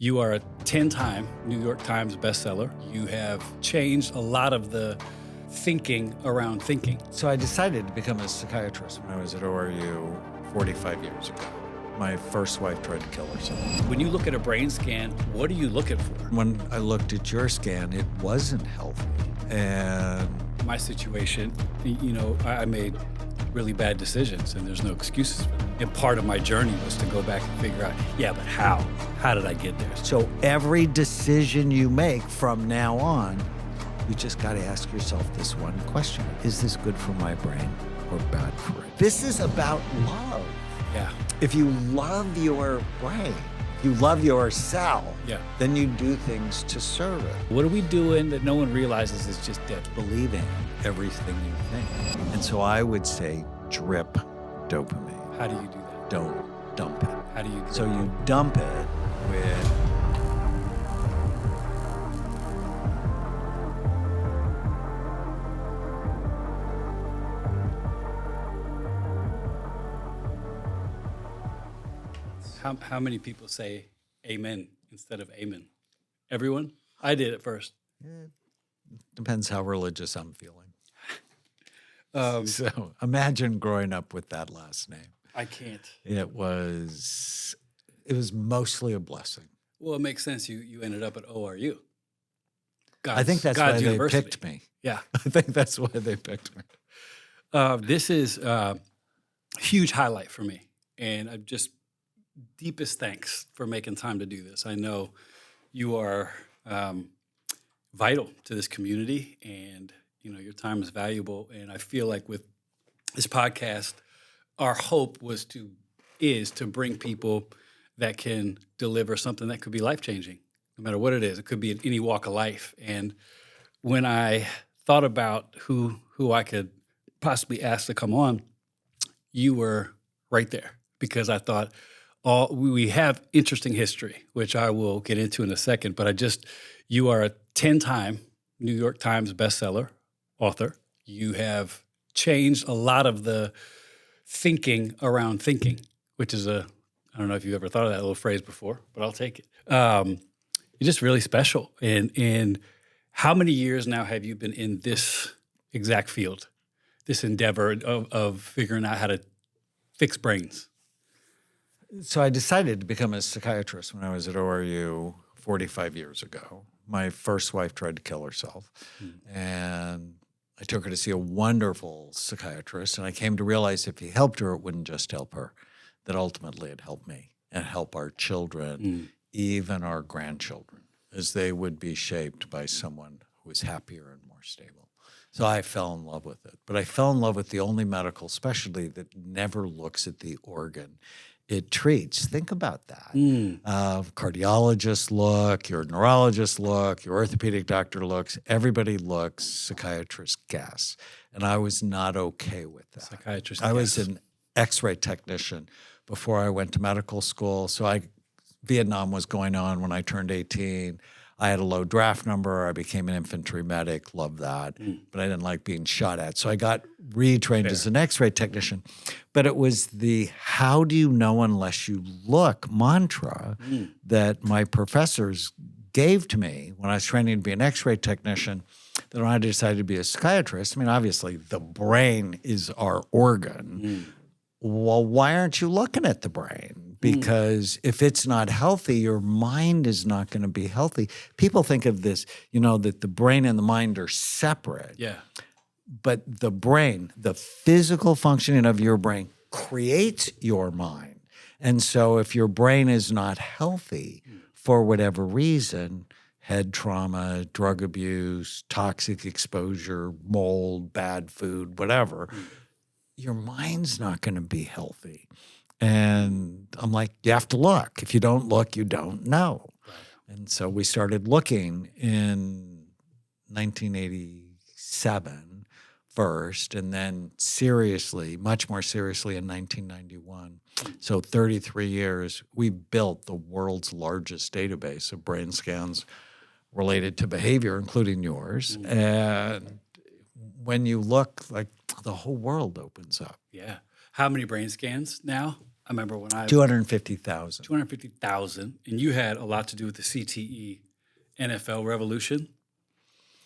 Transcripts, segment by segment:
You are a 10-time New York Times bestseller. You have changed a lot of the thinking around thinking. So I decided to become a psychiatrist when I was at ORU 45 years ago. My first wife tried to kill herself. When you look at a brain scan, what are you looking for? When I looked at your scan, it wasn't healthy. And My situation, I made really bad decisions and there's no excuses for that. And part of my journey was to go back and figure out, but how? How did I get there? so every decision you make from now on, you just got to ask yourself this one question. Is this good for my brain or bad for it? This is about love. Yeah. If you love your brain, you love your cell, then you do things to serve it. What are we doing that no one realizes is just dead? Believing everything you think. And so I would say drip dopamine. How do you do that? Don't dump it. How do you do So that? you dump it with How many people say amen instead of amen? Everyone? I did at first. depends how religious I'm feeling. Um, So imagine growing up with that last name. I can't. It was mostly a blessing. Well, it makes sense. You ended up at ORU. I think that's God's why university. they picked me. Yeah. I think that's why they picked me. This is a huge highlight for me. And I'm just deepest thanks for making time to do this. I know you are vital to this community and, your time is valuable. And I feel like with this podcast, our hope is to bring people that can deliver something that could be life-changing, no matter what it is. It could be in any walk of life. And when I thought about who I could possibly ask to come on, you were right there because I thought we have interesting history, which I will get into in a second, but you are a 10-time New York Times bestseller author. You have changed a lot of the thinking around thinking, which is I don't know if you've ever thought of that little phrase before, but I'll take it. You're just really special. And how many years now have you been in this exact field, this endeavor of figuring out how to fix brains? So I decided to become a psychiatrist when I was at ORU 45 years ago. My first wife tried to kill herself, and I took her to see a wonderful psychiatrist, and I came to realize if he helped her, it wouldn't just help her, that ultimately it'd help me and help our children, even our grandchildren, as they would be shaped by someone who was happier and more stable. So I fell in love with it. But I fell in love with the only medical specialty that never looks at the organ it treats. Think about that. Cardiologists look, your neurologist look, your orthopedic doctor looks, everybody looks, psychiatrists guess. And I was not okay with that. Psychiatrist I was guess. an X-ray technician before I went to medical school. So Vietnam was going on when I turned 18. I had a low draft number. I became an infantry medic, loved that, but I didn't like being shot at. So I got retrained as an X-ray technician. But it was the how do you know unless you look mantra that my professors gave to me when I was training to be an X-ray technician, that when I decided to be a psychiatrist, I mean, obviously the brain is our organ. Well, why aren't you looking at the brain? Because if it's not healthy, your mind is not going to be healthy. People think of this, that the brain and the mind are separate. Yeah. But the brain, the physical functioning of your brain creates your mind. And so if your brain is not healthy for whatever reason, head trauma, drug abuse, toxic exposure, mold, bad food, whatever, your mind's not going to be healthy. And I'm like, you have to look. If you don't look, you don't know. Right. And so we started looking in 1987 first, and then much more seriously in 1991. So 33 years, we built the world's largest database of brain scans related to behavior, including yours. And when you look, like the whole world opens up. Yeah. How many brain scans now? I remember when 250,000. 250,000, and you had a lot to do with the CTE NFL revolution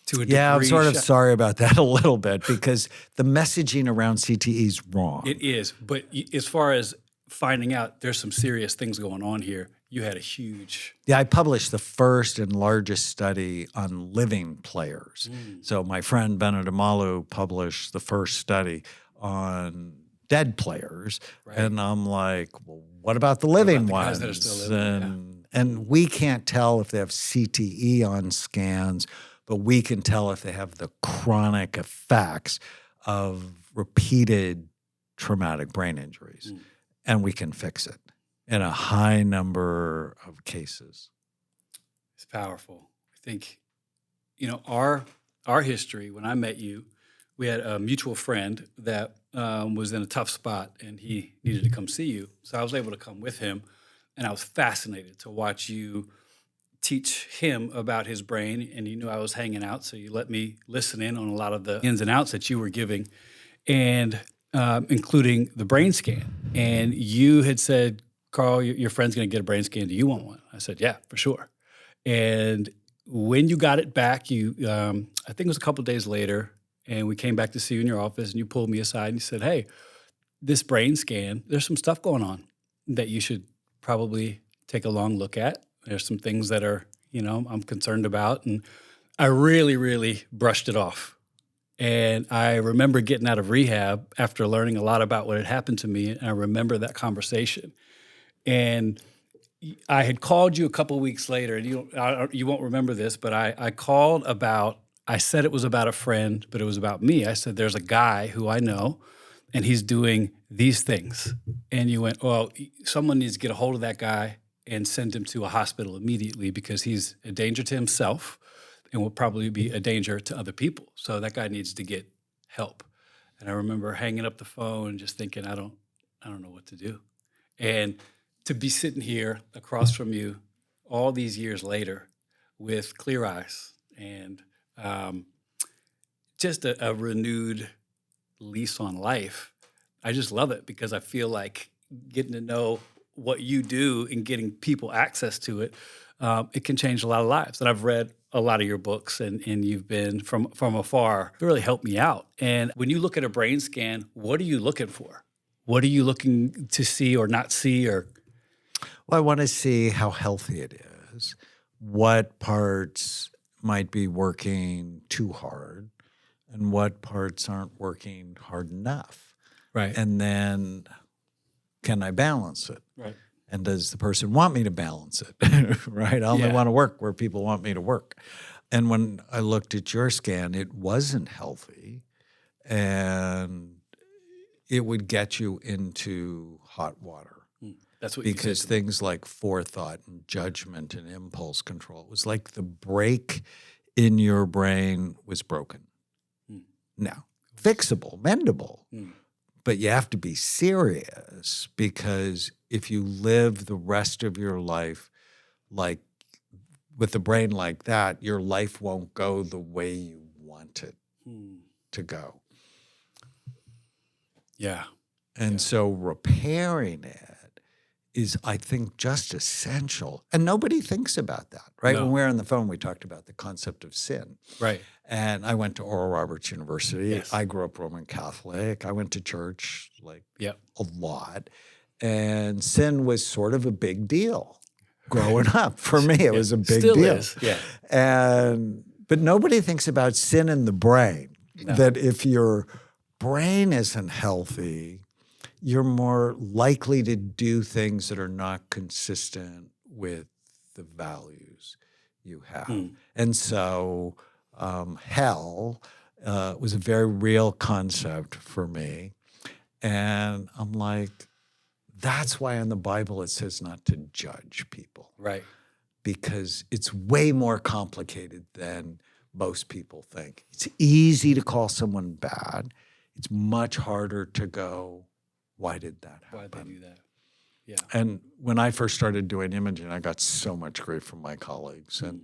to a Yeah, I'm degree. sort of sorry about that a little bit because the messaging around CTE is wrong. It is, but as far as finding out there's some serious things going on here, you had a huge. Yeah, I published the first and largest study on living players. So my friend Bennett Amalu published the first study on dead players. Right. And I'm like, well, what about the living the ones? guys that are still living? And we can't tell if they have CTE on scans, but we can tell if they have the chronic effects of repeated traumatic brain injuries. And we can fix it in a high number of cases. It's powerful. I think, our history, when I met you, we had a mutual friend that was in a tough spot, and he needed to come see you. So I was able to come with him, and I was fascinated to watch you teach him about his brain, and you knew I was hanging out, so you let me listen in on a lot of the ins and outs that you were giving, and including the brain scan. And you had said, Carl, your friend's going to get a brain scan. Do you want one? I said, yeah, for sure. And when you got it back, I think it was a couple of days later, and we came back to see you in your office, and you pulled me aside and you said, hey, this brain scan, there's some stuff going on that you should probably take a long look at. There's some things that are, I'm concerned about. And I really, really brushed it off. And I remember getting out of rehab after learning a lot about what had happened to me. And I remember that conversation. And I had called you a couple of weeks later, and you won't remember this, but I called I said it was about a friend, but it was about me. I said, there's a guy who I know, and he's doing these things. And you went, well, someone needs to get a hold of that guy and send him to a hospital immediately because he's a danger to himself and will probably be a danger to other people. So that guy needs to get help. And I remember hanging up the phone and just thinking, I don't know what to do. And to be sitting here across from you all these years later with clear eyes and just a renewed lease on life, I just love it because I feel like getting to know what you do and getting people access to it, it can change a lot of lives. And I've read a lot of your books, and you've been from afar. It really helped me out. And when you look at a brain scan, what are you looking for? What are you looking to see or not see? Or Well, I want to see how healthy it is, what parts might be working too hard, and what parts aren't working hard enough. right, And then can I balance it? right, And does the person want me to balance it? Right? I only Yeah. want to work where people want me to work. And when I looked at your scan, it wasn't healthy, and it would get you into hot water. that's what you Because said to me. things like forethought and judgment and impulse control, it was like the brake in your brain was broken. Now, fixable, mendable, but you have to be serious because if you live the rest of your life like with a brain like that, your life won't go the way you want it to go. Yeah, And so repairing it is, I think, just essential. And nobody thinks about that, right? No. When we were on the phone, we talked about the concept of sin. right, And I went to Oral Roberts University. Yes. I grew up Roman Catholic. I went to church yep, a lot. And sin was sort of a big deal growing up. For me, it was a big Still deal. is, yeah. But nobody thinks about sin in the brain, No. that if your brain isn't healthy, you're more likely to do things that are not consistent with the values you have. And so hell was a very real concept for me. And I'm like, that's why in the Bible it says not to judge people, right, because it's way more complicated than most people think. It's easy to call someone bad. It's much harder to go, why did that happen? why'd they do that? Yeah, And when I first started doing imaging, I got so much grief from my colleagues. And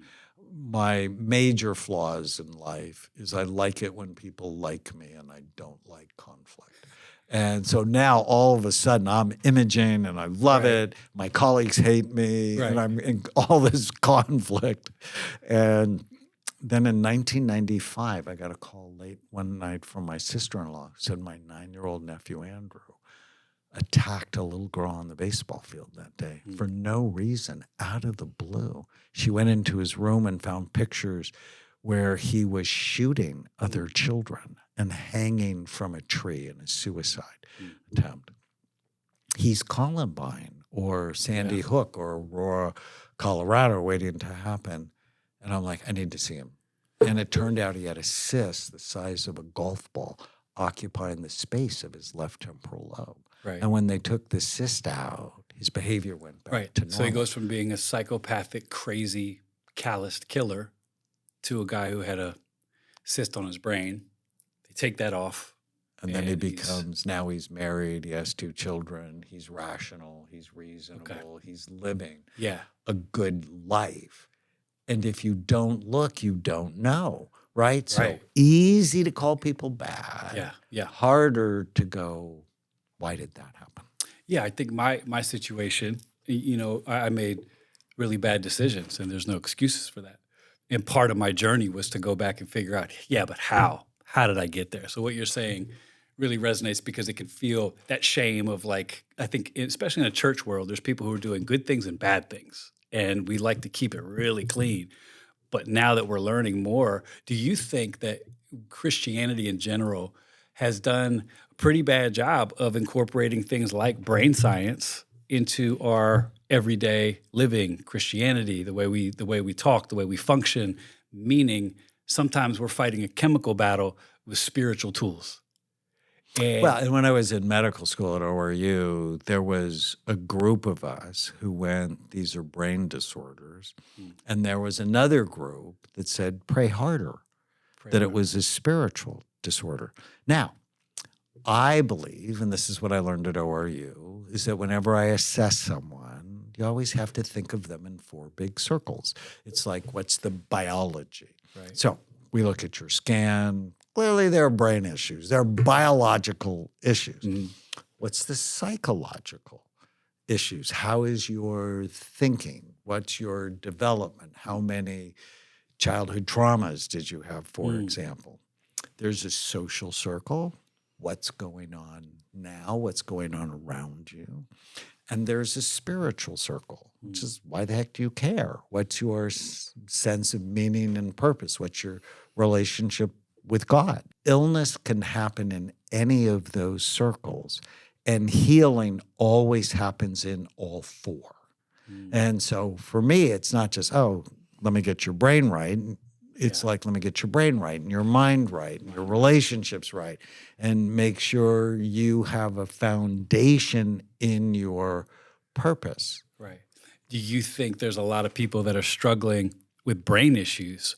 my major flaws in life is I like it when people like me and I don't like conflict. And so now all of a sudden I'm imaging and I love it. My colleagues hate me and I'm in all this conflict. And then in 1995, I got a call late one night from my sister-in-law who said my 9-year-old nephew, Andrew, attacked a little girl on the baseball field that day for no reason, out of the blue. She went into his room and found pictures where he was shooting other children and hanging from a tree in a suicide attempt. He's Columbine or Sandy Hook or Aurora, Colorado waiting to happen. And I'm like, I need to see him. And it turned out he had a cyst the size of a golf ball occupying the space of his left temporal lobe. Right. And when they took the cyst out, his behavior went back to normal. So he goes from being a psychopathic, crazy, calloused killer to a guy who had a cyst on his brain. They take that off. And then he becomes, now he's married, he has 2 children, he's rational, he's reasonable, he's living a good life. And if you don't look, you don't know, right? So easy to call people bad. Harder to go, why did that happen? Yeah, I think my situation, I made really bad decisions and there's no excuses for that. And part of my journey was to go back and figure out, but how? How did I get there? So what you're saying really resonates because it can feel that shame of like, I think, especially in a church world, there's people who are doing good things and bad things. And we like to keep it really clean. But now that we're learning more, do you think that Christianity in general has done a pretty bad job of incorporating things like brain science into our everyday living, Christianity, the way we talk, the way we function, meaning sometimes we're fighting a chemical battle with spiritual tools? And when I was in medical school at ORU, there was a group of us who went, these are brain disorders. And there was another group that said, pray harder, it was a spiritual disorder. Now, I believe, and this is what I learned at ORU, is that whenever I assess someone, you always have to think of them in 4 big circles. It's like, what's the biology? Right. So we look at your scan. Clearly, there are brain issues. There are biological issues. What's the psychological issues? How is your thinking? What's your development? How many childhood traumas did you have, for example? There's a social circle. What's going on now? What's going on around you? And there's a spiritual circle, which is why the heck do you care? What's your sense of meaning and purpose? What's your relationship with God? Illness can happen in any of those circles, and healing always happens in all 4. And so for me, it's not just, let me get your brain right. It's like, let me get your brain right and your mind right and your relationships right, and make sure you have a foundation in your purpose. Right. Do you think there's a lot of people that are struggling with brain issues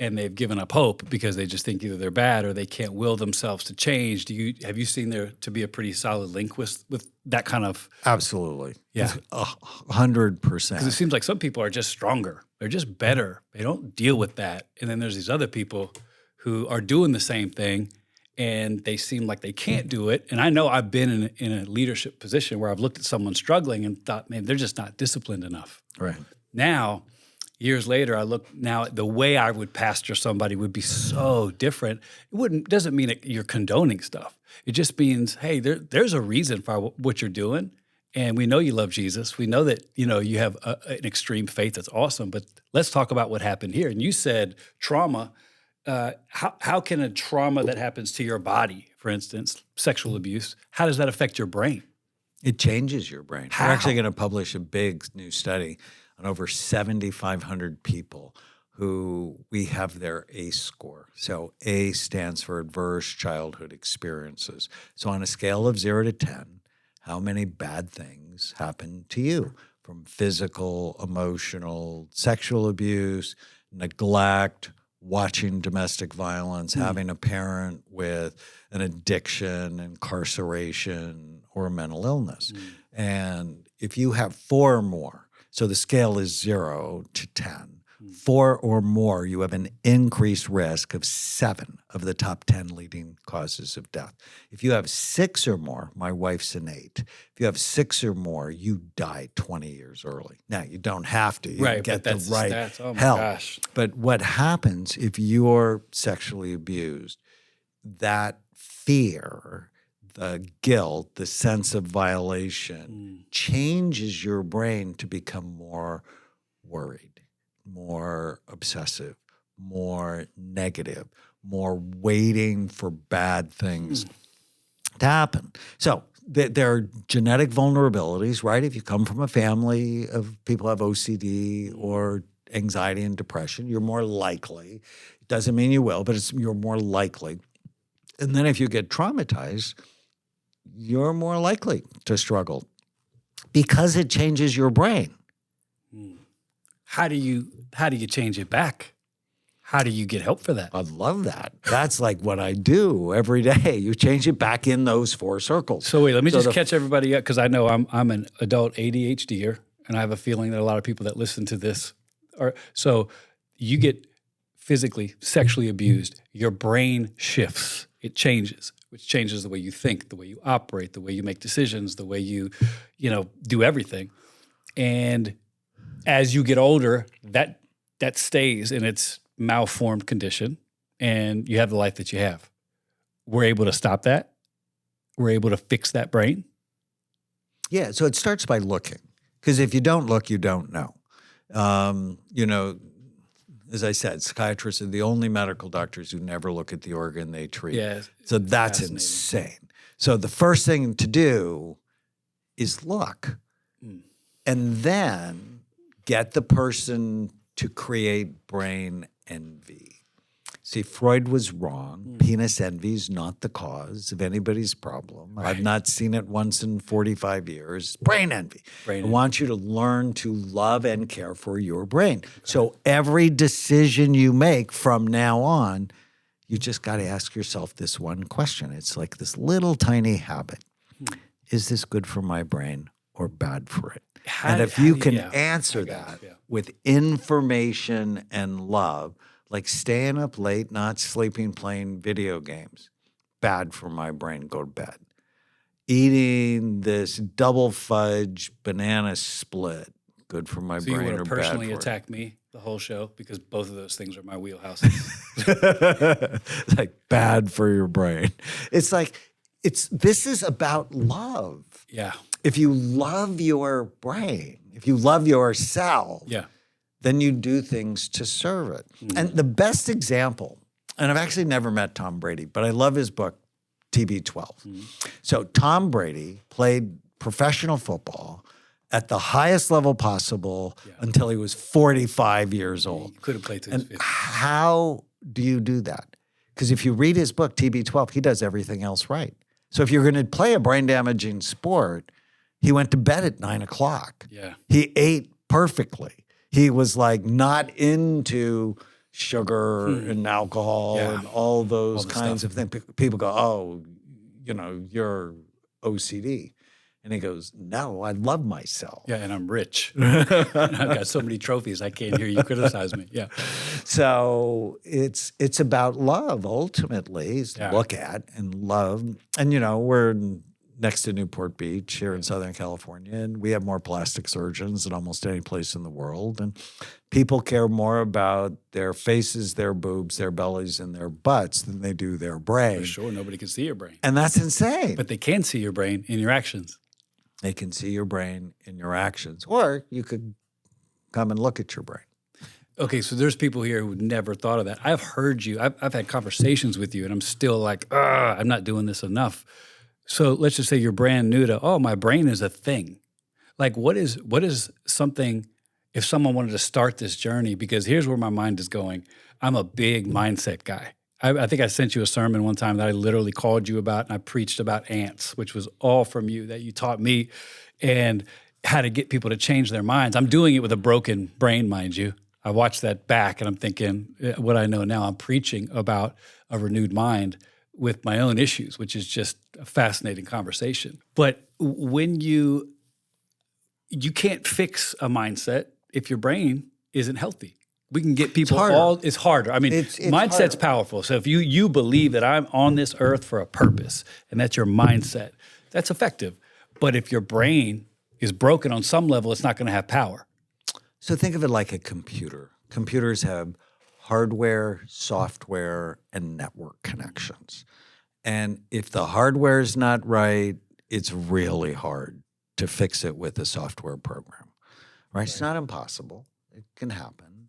and they've given up hope because they just think either they're bad or they can't will themselves to change? Have you seen there to be a pretty solid link with that kind of? Absolutely. Yeah. 100%. Because it seems like some people are just stronger. They're just better. They don't deal with that. And then there's these other people who are doing the same thing and they seem like they can't do it. And I know I've been in a leadership position where I've looked at someone struggling and thought, man, they're just not disciplined enough. Right. Now, years later, I look now at the way I would pastor somebody would be so different. Doesn't mean that you're condoning stuff. It just means, hey, there's a reason for what you're doing. And we know you love Jesus. We know that, you have an extreme faith that's awesome, but let's talk about what happened here. And you said trauma. How can a trauma that happens to your body, for instance, sexual abuse, how does that affect your brain? It changes your brain. How? We're actually going to publish a big new study on over 7,500 people who we have their ACE score. So A stands for adverse childhood experiences. So on a scale of 0 to 10, how many bad things happen to you? From physical, emotional, sexual abuse, neglect, watching domestic violence, having a parent with an addiction, incarceration, or a mental illness. And if you have 4 or more, so the scale is 0 to 10, 4 or more, you have an increased risk of 7 of the top 10 leading causes of death. If you have 6 or more, my wife's an 8. If you have 6 or more, you die 20 years early. Now, you don't have to. You can get the right stats. Oh my help. gosh. But what happens if you're sexually abused, that fear, the guilt, the sense of violation changes your brain to become more worried, more obsessive, more negative, more waiting for bad things to happen. So there are genetic vulnerabilities, right? If you come from a family of people who have OCD or anxiety and depression, you're more likely. It doesn't mean you will, but you're more likely. And then if you get traumatized, you're more likely to struggle because it changes your brain. How do you change it back? How do you get help for that? I love that. That's like what I do every day. You change it back in those 4 circles. So wait, let me just catch everybody up because I know I'm an adult ADHDer, and I have a feeling that a lot of people that listen to this are. So you get physically, sexually abused, your brain shifts. It changes, which changes the way you think, the way you operate, the way you make decisions, the way you do everything. And as you get older, that stays in its malformed condition, and you have the life that you have. We're able to stop that. We're able to fix that brain. Yeah, so it starts by looking, because if you don't look, you don't know. As I said, psychiatrists are the only medical doctors who never look at the organ they treat. Yeah, so that's insane. So the first thing to do is look, and then get the person to create brain envy. See, Freud was wrong. Penis envy is not the cause of anybody's problem. Right. I've not seen it once in 45 years. Brain envy. I want you to learn to love and care for your brain. Okay. So every decision you make from now on, you just got to ask yourself this one question. It's like this little tiny habit. Is this good for my brain or bad for it? And if you can answer that with information and love, like staying up late, not sleeping, playing video games, bad for my brain, go to bed. Eating this double fudge banana split, good for my brain or bad for it. So you want to personally attack me the whole show? Because both of those things are my wheelhouse. Like bad for your brain. It's like, this is about love. Yeah. If you love your brain, if you love yourself, then you do things to serve it. And the best example, and I've actually never met Tom Brady, but I love his book, TB12. So Tom Brady played professional football at the highest level possible until he was 45 years old. He could have played to his 50s. How do you do that? Because if you read his book, TB12, he does everything else right. So if you're going to play a brain-damaging sport, he went to bed at 9 o'clock. Yeah. He ate perfectly. He was like not into sugar and alcohol and all those kinds of things. People go, oh, you're OCD. And he goes, no, I love myself. Yeah, and I'm rich. I've got so many trophies, I can't hear you criticize me. Yeah. So it's about love, ultimately, is to look at and love. And, we're next to Newport Beach here in Southern California, and we have more plastic surgeons than almost any place in the world. And people care more about their faces, their boobs, their bellies, and their butts than they do their brain. For sure, nobody can see your brain. And that's insane. But they can see your brain in your actions. They can see your brain in your actions. Or you could come and look at your brain. Okay, so there's people here who never thought of that. I've heard you. I've had conversations with you, and I'm still like, I'm not doing this enough. So let's just say you're brand new to, my brain is a thing. Like what is something, if someone wanted to start this journey, because here's where my mind is going. I'm a big mindset guy. I think I sent you a sermon one time that I literally called you about, and I preached about ants, which was all from you, that you taught me, and how to get people to change their minds. I'm doing it with a broken brain, mind you. I watched that back, and I'm thinking, what I know now, I'm preaching about a renewed mind with my own issues, which is just a fascinating conversation. But when you can't fix a mindset if your brain isn't healthy. We can get people harder. it's harder. I mean, It's mindset's harder. powerful. So if you believe that I'm on this earth for a purpose and that's your mindset, that's effective. But if your brain is broken on some level, it's not going to have power. So think of it like a computer. Computers have hardware, software, and network connections. And if the hardware is not right, it's really hard to fix it with a software program, right? It's not impossible. It can happen.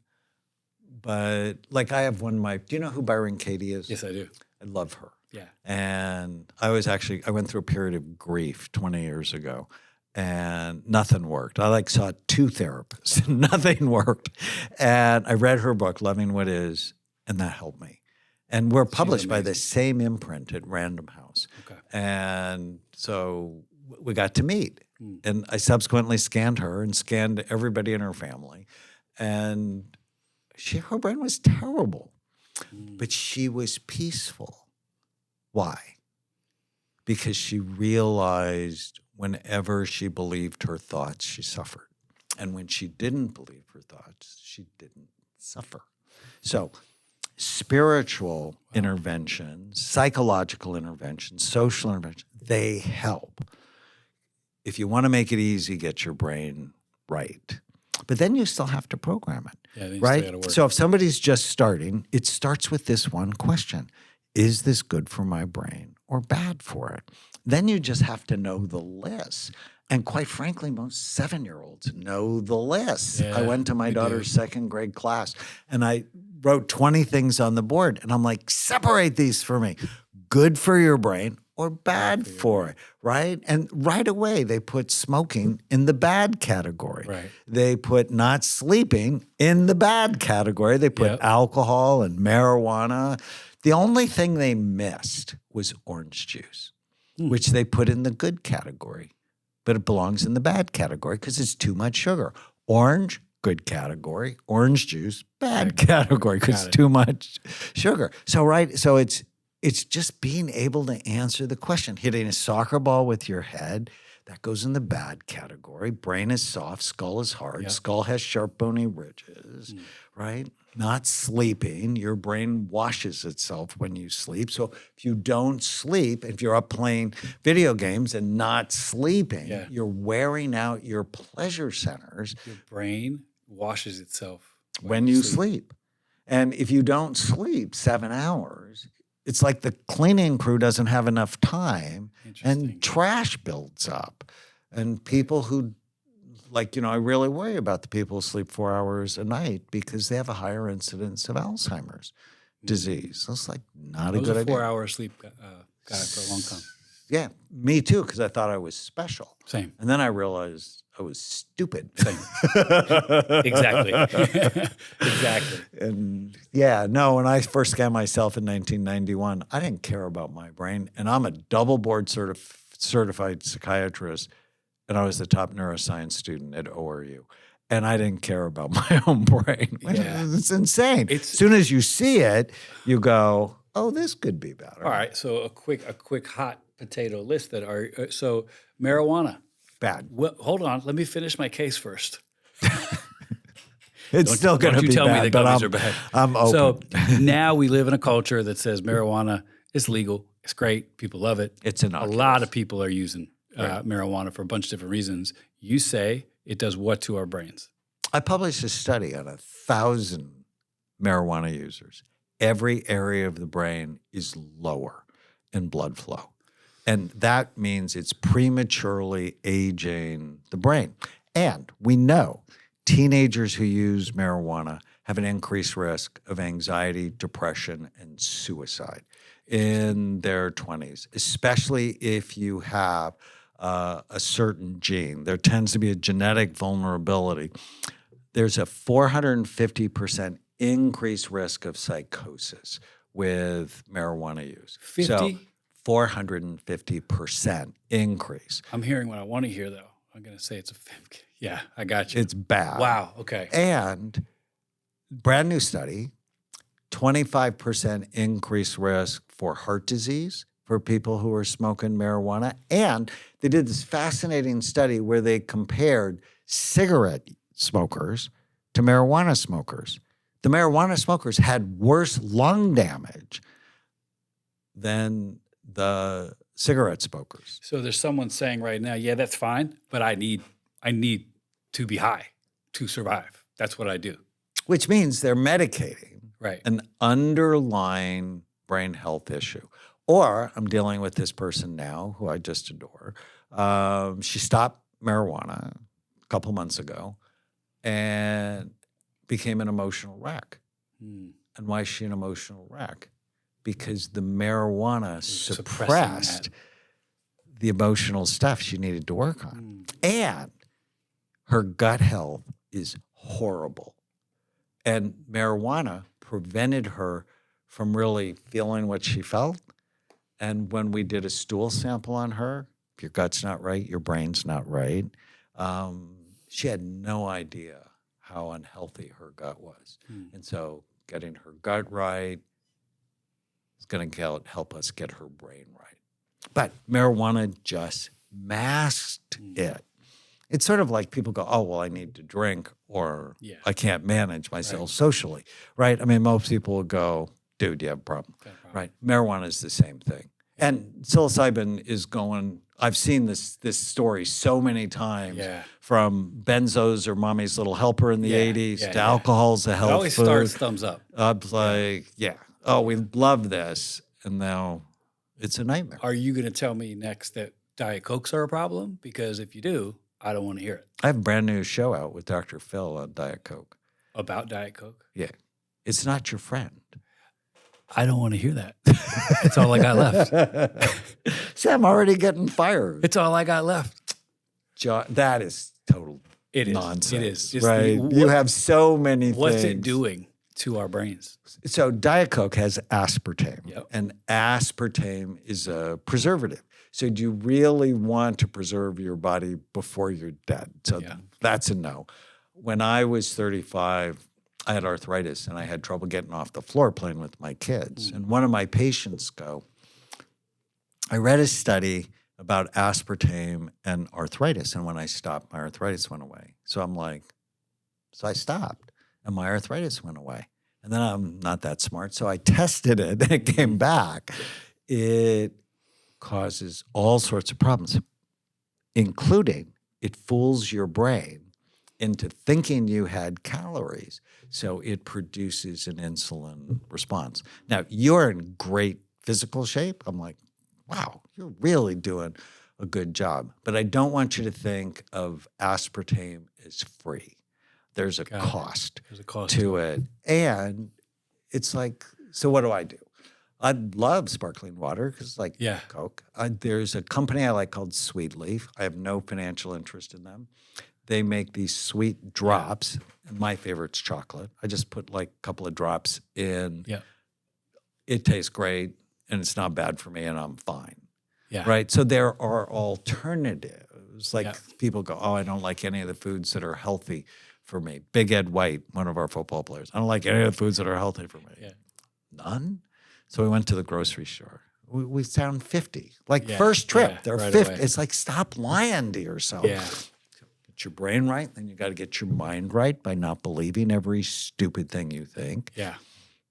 But like I have do you know who Byron Katie is? Yes, I do. I love her. Yeah. And I went through a period of grief 20 years ago and nothing worked. I saw 2 therapists and nothing worked. And I read her book, Loving What Is, and that helped me. And we're published by the same imprint at Random House. Okay. And so we got to meet. And I subsequently scanned her and scanned everybody in her family. And her brain was terrible, but she was peaceful. Why? Because she realized whenever she believed her thoughts, she suffered. And when she didn't believe her thoughts, she didn't suffer. So spiritual interventions, psychological interventions, social interventions, they help. If you want to make it easy, get your brain right. But then you still have to program it, Yeah, then you right? still gotta work. So if somebody's just starting, it starts with this one question. Is this good for my brain or bad for it? Then you just have to know the list. And quite frankly, most 7-year-olds know the list. Yeah, I went to my they do. daughter's 2nd grade class and I wrote 20 things on the board. And I'm like, separate these for me. Good for your brain or bad for it, right? And right away, they put smoking in the bad category. Right. They put not sleeping in the bad category. They put alcohol and marijuana. The only thing they missed was orange juice, which they put in the good category, but it belongs in the bad category because it's too much sugar. Orange, good category. Orange juice, bad category because it's too much sugar. So it's just being able to answer the question. Hitting a soccer ball with your head, that goes in the bad category. Brain is soft, skull is hard. Yep. Skull has sharp bony ridges, right? Not sleeping, your brain washes itself when you sleep. So if you don't sleep, if you're up playing video games and not sleeping, you're wearing out your pleasure centers. Your brain washes itself when you sleep. And if you don't sleep 7 hours, it's like the cleaning crew doesn't have enough time and trash builds up. And people who, I really worry about the people who sleep 4 hours a night because they have a higher incidence of Alzheimer's disease. That's not a good idea. 4-hour sleep guy for a long time. Yeah, me too, because I thought I was special. Same. And then I realized I was stupid. Same. Exactly. Exactly. And when I first scanned myself in 1991, I didn't care about my brain. And I'm a double board certified psychiatrist, and I was the top neuroscience student at ORU. And I didn't care about my own brain. Yeah. It's insane. As soon as you see it, you go, oh, this could be better. All right. So a quick hot potato list that are so marijuana. Bad. Well, hold on. Let me finish my case first. It's still going to be bad. Don't you tell me the but gummies are bad. I'm open. So now we live in a culture that says marijuana is legal. It's great. People love it. It's innocuous. A lot of people are using marijuana for a bunch of different reasons. You say it does what to our brains? I published a study on 1,000 marijuana users. Every area of the brain is lower in blood flow. And that means it's prematurely aging the brain. And we know teenagers who use marijuana have an increased risk of anxiety, depression, and suicide in their 20s, especially if you have a certain gene. There tends to be a genetic vulnerability. There's a 450% increased risk of psychosis with marijuana use. 50? So 450% increase. I'm hearing what I want to hear, though. I'm going to say it's a 50. Yeah, I got you. It's bad. Wow, okay. And brand new study, 25% increased risk for heart disease for people who are smoking marijuana. And they did this fascinating study where they compared cigarette smokers to marijuana smokers. The marijuana smokers had worse lung damage than the cigarette smokers. So there's someone saying right now, yeah, that's fine, but I need to be high to survive. That's what I do. Which means they're medicating Right. an underlying brain health issue. Or I'm dealing with this person now who I just adore. She stopped marijuana a couple months ago and became an emotional wreck. Hmm. And why is she an emotional wreck? Because the marijuana Suppressing suppressed that. the emotional stuff she needed to work on. Hmm. And her gut health is horrible. And marijuana prevented her from really feeling what she felt. And when we did a stool sample on her, if your gut's not right, your brain's not right, she had no idea how unhealthy her gut was. And so getting her gut right is going to help us get her brain right. But marijuana just masked it. It's sort of like people go, oh, well, I need to drink or I can't manage myself socially, right? I mean, most people will go, dude, you have a problem, right? Marijuana is the same thing. And psilocybin is going, I've seen this story so many times from benzos or mommy's little helper in the 80s to alcohol's a health It always food. starts thumbs up. I was like, oh, we love this. And now it's a nightmare. Are you going to tell me next that Diet Cokes are a problem? Because if you do, I don't want to hear it. I have a brand new show out with Dr. Phil on Diet Coke. About Diet Coke? Yeah. It's not your friend. I don't want to hear that. That's all I got left. See, I'm already getting fired. It's all I got left. That is total nonsense. It is. It's right? You have so many things. What's it doing to our brains? So Diet Coke has aspartame. Yep. And aspartame is a preservative. So do you really want to preserve your body before you're dead? So that's a no. When I was 35, I had arthritis and I had trouble getting off the floor playing with my kids. And one of my patients I read a study about aspartame and arthritis. And when I stopped, my arthritis went away. So I'm like, so I stopped and my arthritis went away. And then I'm not that smart. So I tested it and it came back. It causes all sorts of problems, including it fools your brain into thinking you had calories. So it produces an insulin response. Now, you're in great physical shape. I'm like, wow, you're really doing a good job. But I don't want you to think of aspartame as free. There's a cost to it. And it's like, so what do I do? I love sparkling water because like Coke. There's a company I like called Sweet Leaf. I have no financial interest in them. They make these sweet drops. And my favorite's chocolate. I just put like a couple of drops in. Yeah. It tastes great and it's not bad for me and I'm fine. Yeah. Right? So there are alternatives. Like people go, oh, I don't like any of the foods that are healthy for me. Big Ed White, one of our football players. I don't like any of the foods that are healthy for me. Yeah. None? So we went to the grocery store. We found 50. Like first trip, there are 50. Away. It's like, stop lying to yourself. Yeah. Get your brain right, then you got to get your mind right by not believing every stupid thing you think. Yeah.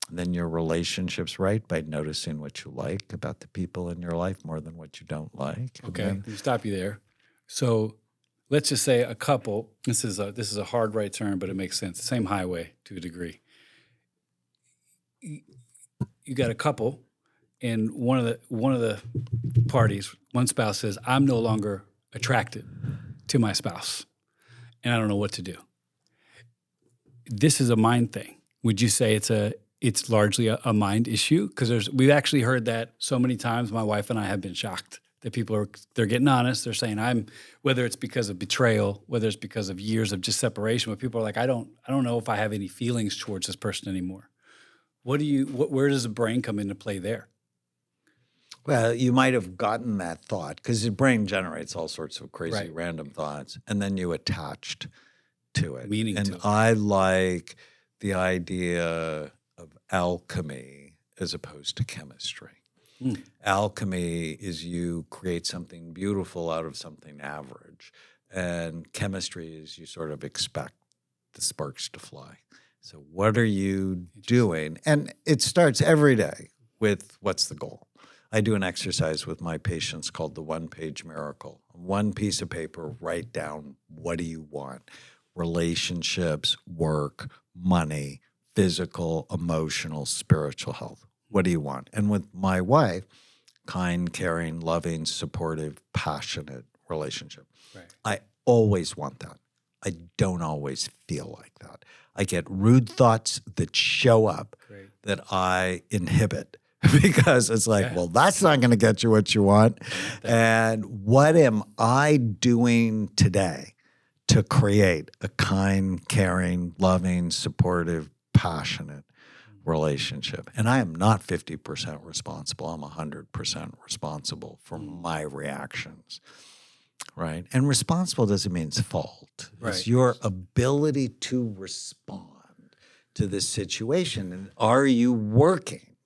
And then your relationships right by noticing what you like about the people in your life more than what you don't like. Okay, let me stop you there. So let's just say a couple, this is a hard right turn, but it makes sense. Same highway to a degree. You got a couple, and one of the parties, one spouse says, "I'm no longer attracted to my spouse, and I don't know what to do." This is a mind thing. Would you say it's largely a mind issue? Because we've actually heard that so many times. My wife and I have been shocked that they're getting honest. They're saying whether it's because of betrayal, whether it's because of years of just separation, but people are like, I don't know if I have any feelings towards this person anymore. Where does the brain come into play there? Well, you might have gotten that thought because the brain generates all sorts of crazy random thoughts, and then you attached to it. Meaning to it. I like the idea of alchemy as opposed to chemistry. Alchemy is you create something beautiful out of something average, and chemistry is you sort of expect the sparks to fly. So what are you doing? And it starts every day with what's the goal? I do an exercise with my patients called the one-page miracle. One piece of paper, write down what do you want? Relationships, work, money, physical, emotional, spiritual health. What do you want? And with my wife, kind, caring, loving, supportive, passionate relationship. Right. I always want that. I don't always feel like that. I get rude thoughts that show up that I inhibit because it's like, well, that's not going to get you what you want. And what am I doing today to create a kind, caring, loving, supportive, passionate relationship? And I am not 50% responsible. I'm 100% responsible for my reactions. Right. And responsible doesn't mean it's fault. Right. It's your ability to respond to this situation. And are you working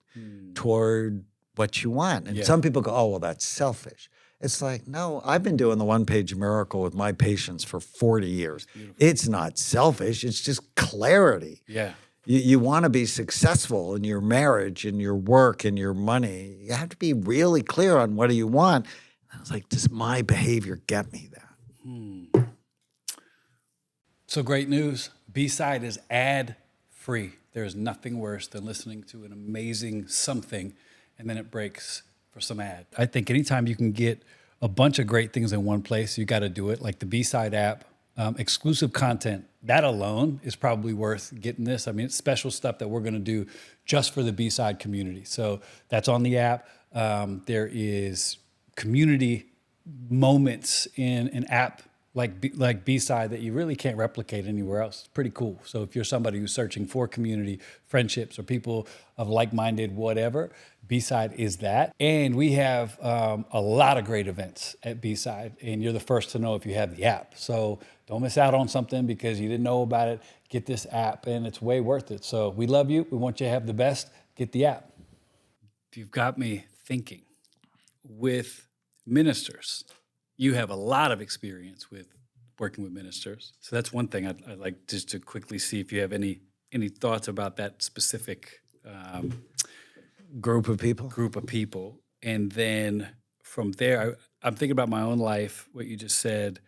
toward what you want? And some people go, oh, well, that's selfish. It's like, no, I've been doing the one-page miracle with my patients for 40 years. It's not selfish. It's just clarity. Yeah. You want to be successful in your marriage, in your work, in your money. You have to be really clear on what do you want. I was like, does my behavior get me that? So great news. BSIDE is ad-free. There's nothing worse than listening to an amazing something and then it breaks for some ad. I think anytime you can get a bunch of great things in one place, you got to do it. Like the BSIDE app, exclusive content. That alone is probably worth getting this. I mean, it's special stuff that we're going to do just for the BSIDE community. So that's on the app. There is community moments in an app like BSIDE that you really can't replicate anywhere else. It's pretty cool. So if you're somebody who's searching for community, friendships, or people of like-minded whatever, BSIDE is that. And we have a lot of great events at BSIDE, and you're the first to know if you have the app. So don't miss out on something because you didn't know about it. Get this app, and it's way worth it. So we love you. We want you to have the best. Get the app. You've got me thinking. With ministers, you have a lot of experience with working with ministers. So that's one thing I'd like just to quickly see if you have any thoughts about that specific Group of people. And then from there, I'm thinking about my own life, what you just said,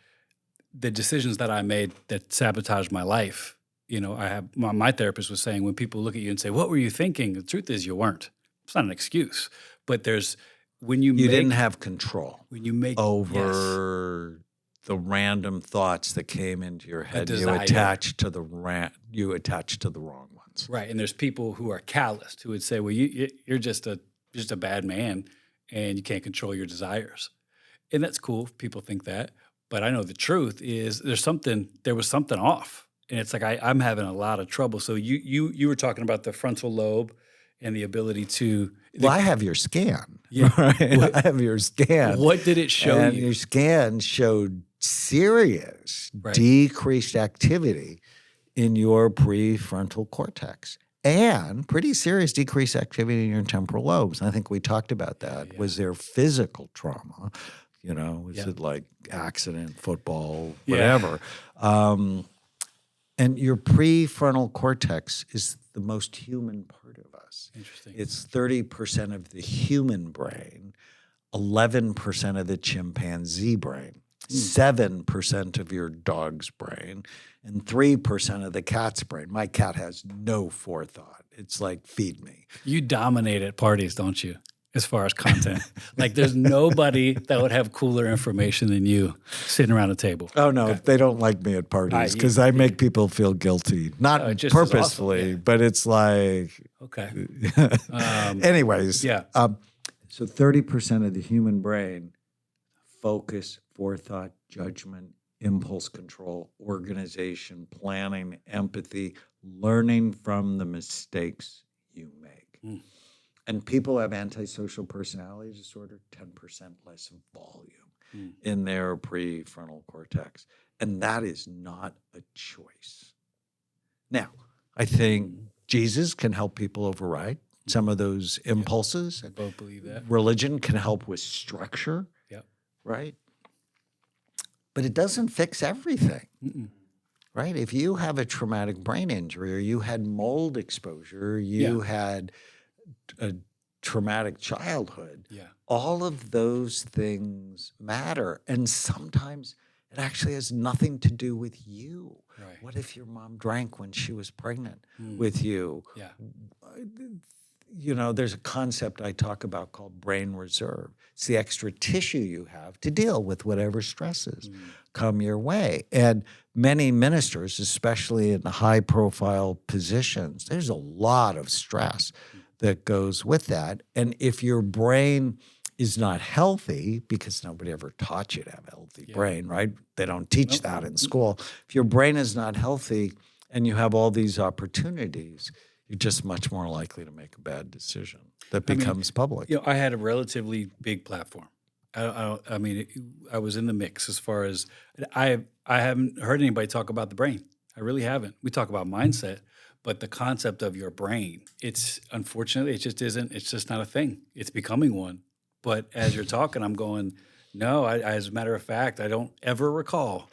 the decisions that I made that sabotaged my life. You know, I have my therapist was saying when people look at you and say, what were you thinking? The truth is you weren't. It's not an excuse. But there's when you didn't have control when you make over the random thoughts that came into your head. You attached to the wrong ones. Right. And there's people who are calloused who would say, well, you're just a bad man and you can't control your desires. And that's cool if people think that. But I know the truth is there was something off. And it's like I'm having a lot of trouble. So you were talking about the frontal lobe and the ability to... Well, I have your scan. Yeah. Right? I have your scan. What did it show you? Your scan showed serious decreased activity in your prefrontal cortex and pretty serious decreased activity in your temporal lobes. And I think we talked about that. Yeah. Was there physical trauma? You know, was it like accident, football, whatever? And your prefrontal cortex is the most human part of us. Interesting. It's 30% of the human brain, 11% of the chimpanzee brain, 7% of your dog's brain, and 3% of the cat's brain. My cat has no forethought. It's like, feed me. You dominate at parties, don't you? As far as content. Like there's nobody that would have cooler information than you sitting around a table. Oh, no. Okay. They don't like me at parties because I make people feel guilty. Not purposefully, awesome. But it's like... Okay. Anyways. Yeah. So 30% of the human brain, focus, forethought, judgment, impulse control, organization, planning, empathy, learning from the mistakes you make. And people have antisocial personality disorder, 10% less volume in their prefrontal cortex. And that is not a choice. Now, I think Jesus can help people override some of those impulses. I both believe that. Religion can help with structure, right? But it doesn't fix everything. right? If you have a traumatic brain injury or you had mold exposure, you had a traumatic childhood, Yeah. all of those things matter. And sometimes it actually has nothing to do with you. Right. What if your mom drank when she was pregnant Mm. with you? Yeah. You know, there's a concept I talk about called brain reserve. It's the extra tissue you have to deal with whatever stresses come your way. And many ministers, especially in high profile positions, there's a lot of stress that goes with that. And if your brain is not healthy, because nobody ever taught you to have a healthy brain, right? They don't teach that in school. If your brain is not healthy and you have all these opportunities, you're just much more likely to make a bad decision that becomes public. You know, I had a relatively big platform. I mean, I was in the mix as far as I haven't heard anybody talk about the brain. I really haven't. We talk about mindset, but the concept of your brain, it's unfortunately, it just isn't, it's just not a thing. It's becoming one. But as you're talking, I'm going, no, as a matter of fact, I don't ever recall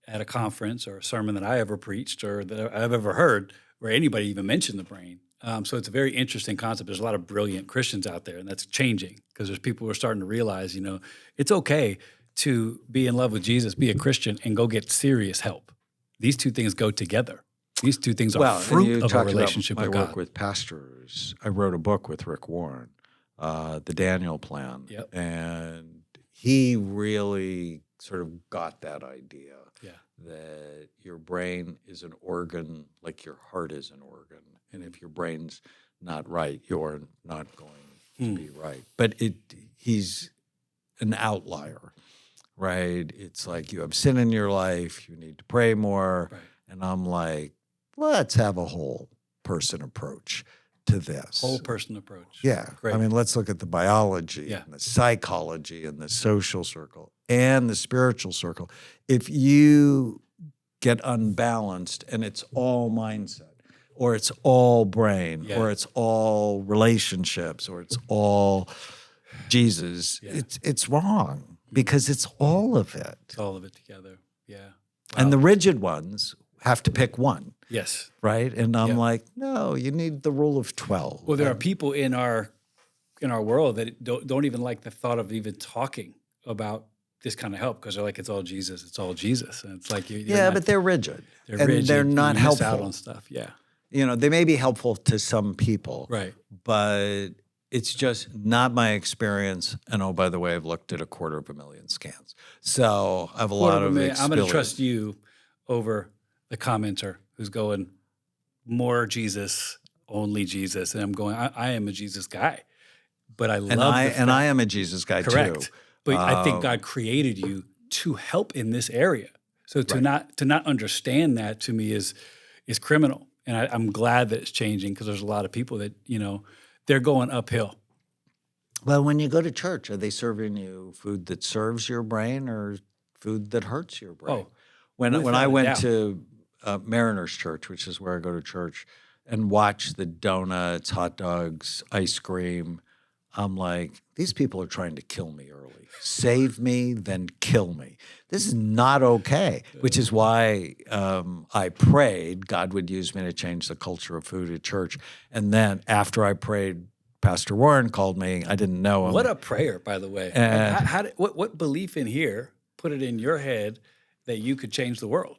at a conference or a sermon that I ever preached or that I've ever heard where anybody even mentioned the brain. So it's a very interesting concept. There's a lot of brilliant Christians out there, and that's changing because there's people who are starting to realize, you know, it's okay to be in love with Jesus, be a Christian, and go get serious help. These two things go together. These two things are fruit of a relationship with God. God. I work with pastors. I wrote a book with Rick Warren, The Daniel Plan, and he really sort of got that idea that your brain is an organ like your heart is an organ. And if your brain's not right, you're not going to be right. But he's an outlier, right? It's like you have sin in your life, you need to pray more. Right. And I'm like, let's have a whole person approach to this. Whole person approach. Yeah. Great. I mean, let's look at the biology and the psychology and the social circle and the spiritual circle. If you get unbalanced and it's all mindset or it's all brain or it's all relationships or it's all Jesus, it's wrong because it's all of it. It's all of it together. Yeah. Wow. And the rigid ones have to pick one. Yes. Right? And I'm like, no, you need the rule of 12. Well, there are people in our world that don't even like the thought of even talking about this kind of help because they're like, it's all Jesus. It's all Jesus. And it's like, but they're rigid. They're and rigid. They're not you helpful. Miss out on stuff. Yeah. You know, they may be helpful to some people. Right. But it's just not my experience. And oh, by the way, I've looked at 250,000 scans. So I have a lot of experience. I'm going to trust you over the commenter who's going, more Jesus, only Jesus. And I'm going, I am a Jesus guy. But I love and I am a Jesus guy correct. Too. But I think God created you to help in this area. So to not understand that to me is criminal. And I'm glad that it's changing because there's a lot of people that, you know, they're going uphill. Well, when you go to church, are they serving you food that serves your brain or food that hurts your brain? Oh, when I went to Mariners Church, which is where I go to church, and watch the donuts, hot dogs, ice cream, I'm like, these people are trying to kill me early. Save me, then kill me. This is not okay, which is why I prayed God would use me to change the culture of food at church. And then after I prayed, Pastor Warren called me. I didn't know him. What a prayer, by the way. What belief in here put it in your head that you could change the world?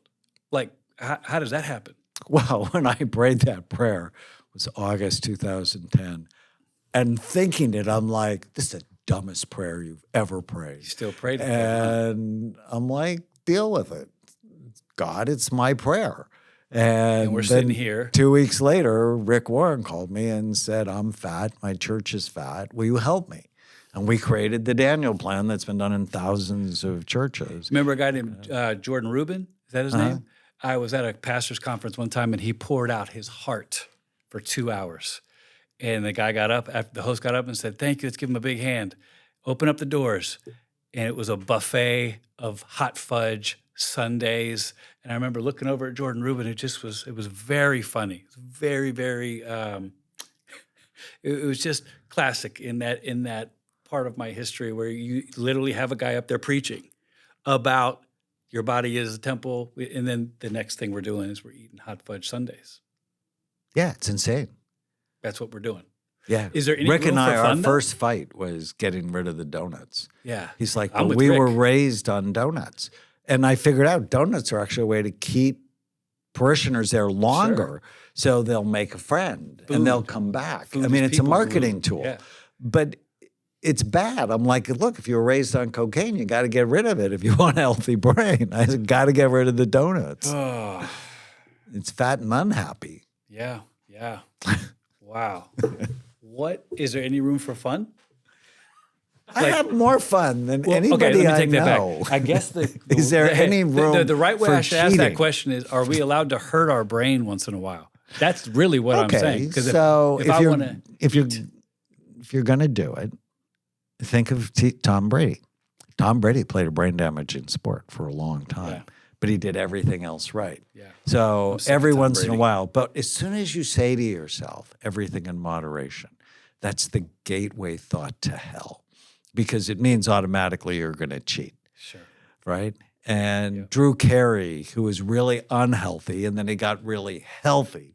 Like, how does that happen? Well, when I prayed that prayer, it was August 2010. And thinking it, I'm like, this is the dumbest prayer you've ever prayed. You still prayed it. And I'm like, deal with it. God, it's my prayer. And we're sitting here. 2 weeks later, Rick Warren called me and said, I'm fat. My church is fat. Will you help me? And we created the Daniel Plan that's been done in thousands of churches. Remember a guy named Jordan Rubin? Is that his name? I was at a pastor's conference one time, and he poured out his heart for 2 hours. And the guy got up, the host got up and said, thank you, let's give him a big hand. Open up the doors. And it was a buffet of hot fudge, sundaes. And I remember looking over at Jordan Rubin, it was very funny. It was very, very, it was just classic in that part of my history where you literally have a guy up there preaching about Your body is a temple. And then the next thing we're doing is we're eating hot fudge sundaes. Yeah, it's insane. That's what we're doing. Yeah. Is there any Rick room and I, for our fun, though? first fight was getting rid of the donuts. Yeah. He's like, I'm well, with we were Rick. raised on donuts. And I figured out donuts are actually a way to keep parishioners there longer, so they'll make a friend and they'll come back. Food I mean, is it's a people marketing glue. tool. Yeah. But it's bad. I'm like, look, if you were raised on cocaine, you got to get rid of it if you want a healthy brain. I got to get rid of the donuts. Oh, It's fat and unhappy. yeah. Yeah. Wow. What is there any room for fun? I have more fun than anybody okay, let me I take that know. back. I guess Is there any room the right way for I should ask that cheating? question is: are we allowed to hurt our brain once in a while? That's really what I'm saying. Because so if I want to, if you're gonna do it, think of Tom Brady. Tom Brady played a brain damaging sport for a long time, but he did everything else right. Yeah. So sick of every Tom once in a Brady. while, but as soon as you say to yourself, everything in moderation, that's the gateway thought to hell, because it means automatically you're going to cheat, sure. right? And Drew Carey, who was really unhealthy, and then he got really healthy.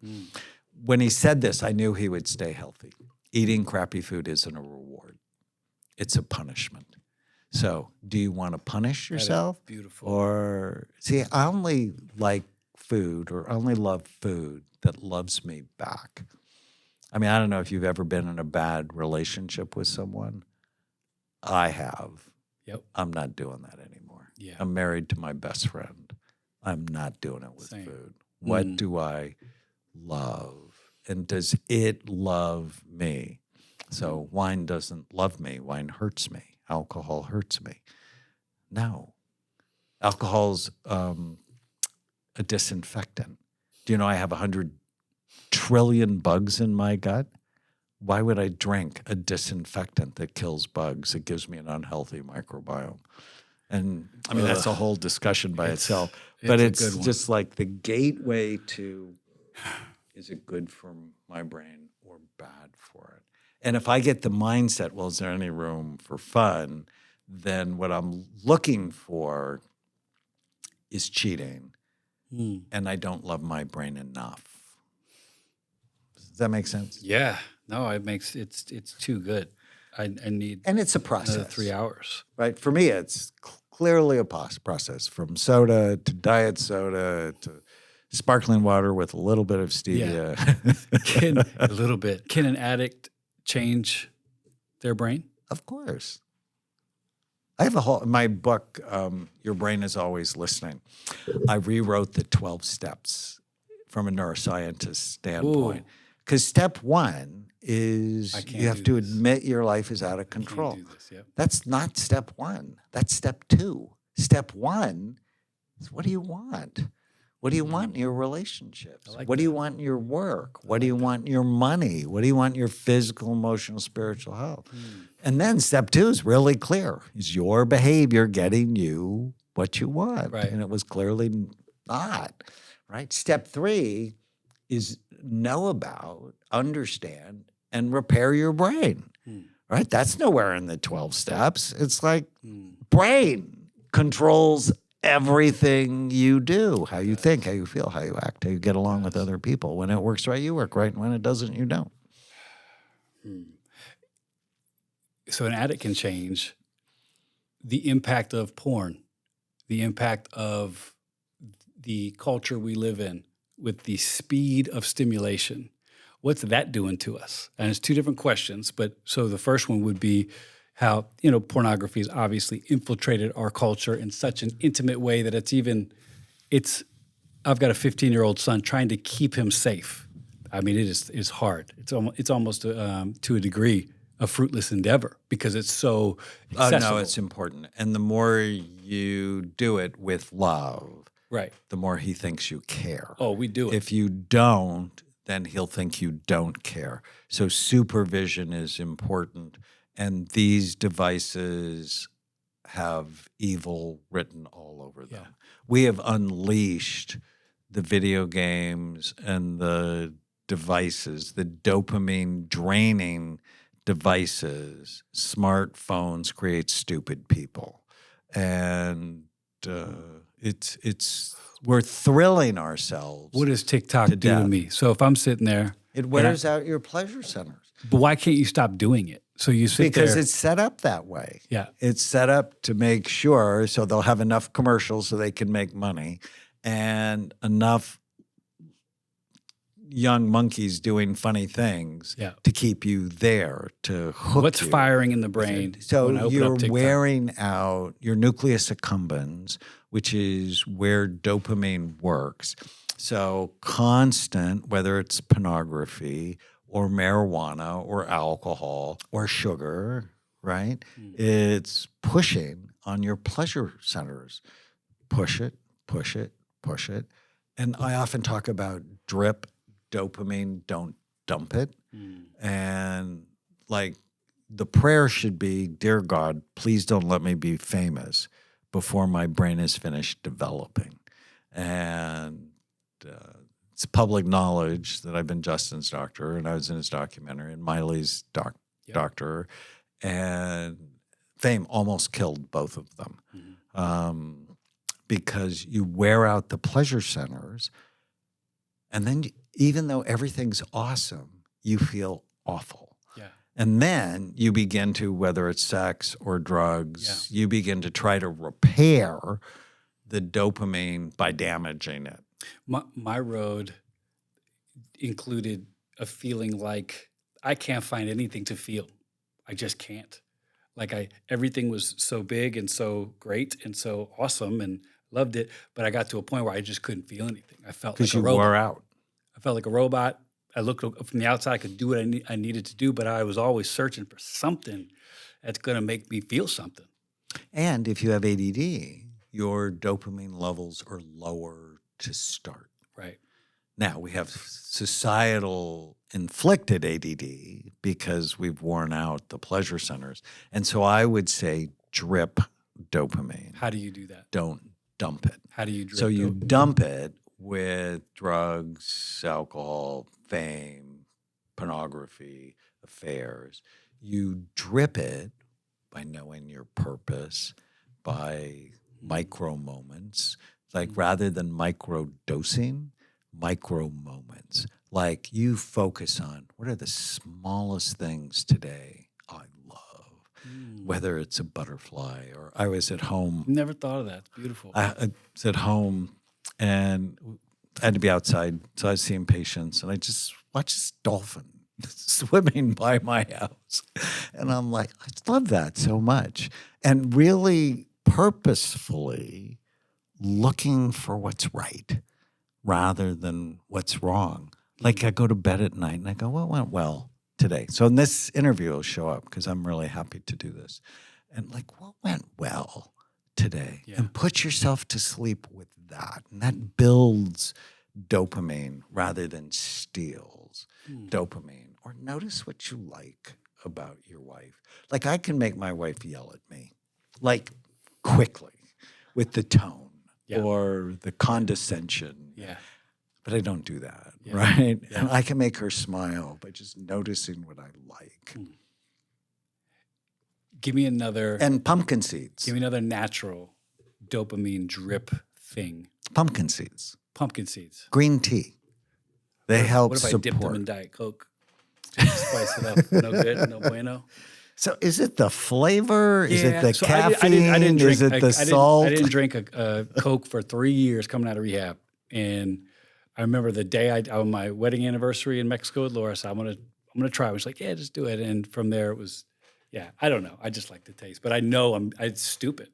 When he said this, I knew he would stay healthy. Eating crappy food isn't a reward. It's a punishment. So do you want to punish yourself? Beautiful. Or, see, I only like food, or only love food that loves me back. I mean, I don't know if you've ever been in a bad relationship with someone. I have. Yep. I'm not doing that anymore. Yeah. I'm married to my best friend. I'm not doing it with Same. food. What do I love? And does it love me? So wine doesn't love me. Wine hurts me. Alcohol hurts me. No. Alcohol's a disinfectant. Do you know I have 100 trillion bugs in my gut? Why would I drink a disinfectant that kills bugs? It gives me an unhealthy microbiome. And I mean, that's a whole discussion by itself. But a it's good one. just like the gateway to, is it good for my brain or bad for it? And if I get the mindset, well, is there any room for fun? Then what I'm looking for is cheating. And I don't love my brain enough. Does that make sense? Yeah. No, it makes it's too good. I need And it's a process. another 3 hours. Right? For me, it's clearly a process, from soda to diet soda to sparkling water with a little bit of stevia. Can a little bit. Can an addict change their brain? Of course. I have a whole, my book, Your Brain is Always Listening. I rewrote the 12 steps from a neuroscientist standpoint. Because step one is you have to admit your life is out of control. Can't do this, yep. That's not step one. That's step two. Step one is, what do you want? What do you want in your relationships? like What do you want in your work? What do you want in your money? What do you want in your physical, emotional, spiritual health? And then step two is really clear. Is your behavior getting you what you want? Right. And it was clearly not, right? Step three is know about, understand, and repair your brain, right? That's nowhere in the 12 steps. It's like brain controls everything you do, how you think, how you feel, how you act, how you get along with other people. When it works right, you work right. And when it doesn't, you don't. So an addict can change the impact of porn, the impact of the culture we live in with the speed of stimulation. What's that doing to us? And it's two different questions, but so the first one would be how, pornography has obviously infiltrated our culture in such an intimate way that I've got a 15-year-old son trying to keep him safe. I mean, it's hard. It's almost to a degree a fruitless endeavor because it's so accessible. No, it's important. And the more you do it with love, right, the more he thinks you care. Oh, we do it. If you don't, then he'll think you don't care. So supervision is important. And these devices have evil written all over them. Yeah. We have unleashed the video games and the devices, the dopamine draining devices. Smartphones create stupid people. And we're thrilling ourselves. What does TikTok do to death. me? So if I'm sitting there, It wears out your pleasure centers. but why can't you stop doing it? So you sit Because there. it's set up that way. Yeah. It's set up to make sure so they'll have enough commercials so they can make money and enough young monkeys doing funny things Yeah. to keep you there, to hook What's you. firing in the brain? when I So open you're up TikTok? wearing out your nucleus accumbens, which is where dopamine works. So constant, whether it's pornography or marijuana or alcohol or sugar, right? It's pushing on your pleasure centers. Push it, push it, push it. And I often talk about drip dopamine, don't dump it. And like the prayer should be, dear God, please don't let me be famous before my brain is finished developing. And it's public knowledge that I've been Justin's doctor, and I was in his documentary, and Miley's doctor, and fame almost killed both of them because you wear out the pleasure centers, and then even though everything's awesome, you feel awful. Yeah. And then you begin to, whether it's sex or drugs, you begin to try to repair the dopamine by damaging it. My road included a feeling like I can't find anything to feel. I just can't. Like everything was so big and so great and so awesome and loved it, but I got to a point where I just couldn't feel anything. I felt like a robot. Wore out. I felt like a robot. I looked from the outside, I could do what I needed to do, but I was always searching for something that's going to make me feel something. And if you have ADD, your dopamine levels are lower to start. Right. Now, we have societal inflicted ADD because we've worn out the pleasure centers. And so I would say drip dopamine. How do you do that? Don't dump it. How do you drip So you dopamine? dump it with drugs, alcohol, fame, pornography, affairs. You drip it by knowing your purpose, by micro moments, like rather than micro dosing, micro moments. Like you focus on what are the smallest things today I love, whether it's a butterfly or I was at home. Never thought of that. It's beautiful. I was at home and I had to be outside, so I was seeing patients, and I just watched this dolphin swimming by my house. And I'm like, I love that so much. And really purposefully looking for what's right rather than what's wrong. Like I go to bed at night and I go, what went well today? So in this interview will show up because I'm really happy to do this. And like, what went well today? Yeah. And put yourself to sleep with that. And that builds dopamine rather than steals dopamine. Or notice what you like about your wife. Like I can make my wife yell at me, like quickly with the tone or the condescension. Yeah. But I don't do that, right? Yeah. And I can make her smile by just noticing what I like. Give me another. And pumpkin seeds. Give me another natural dopamine drip thing. Pumpkin seeds. Pumpkin seeds. Green tea. They help What if support. I dipped them in Diet Coke? Just spice it up. No good? No bueno? So is it the flavor? Is it the so caffeine? I didn't drink, is it the salt? I didn't drink a Coke for 3 years coming out of rehab. And I remember the day on my wedding anniversary in Mexico with Laura, so I'm gonna try. I was like, yeah, just do it. And from there it was, I don't know. I just like the taste. But I know I'm stupid.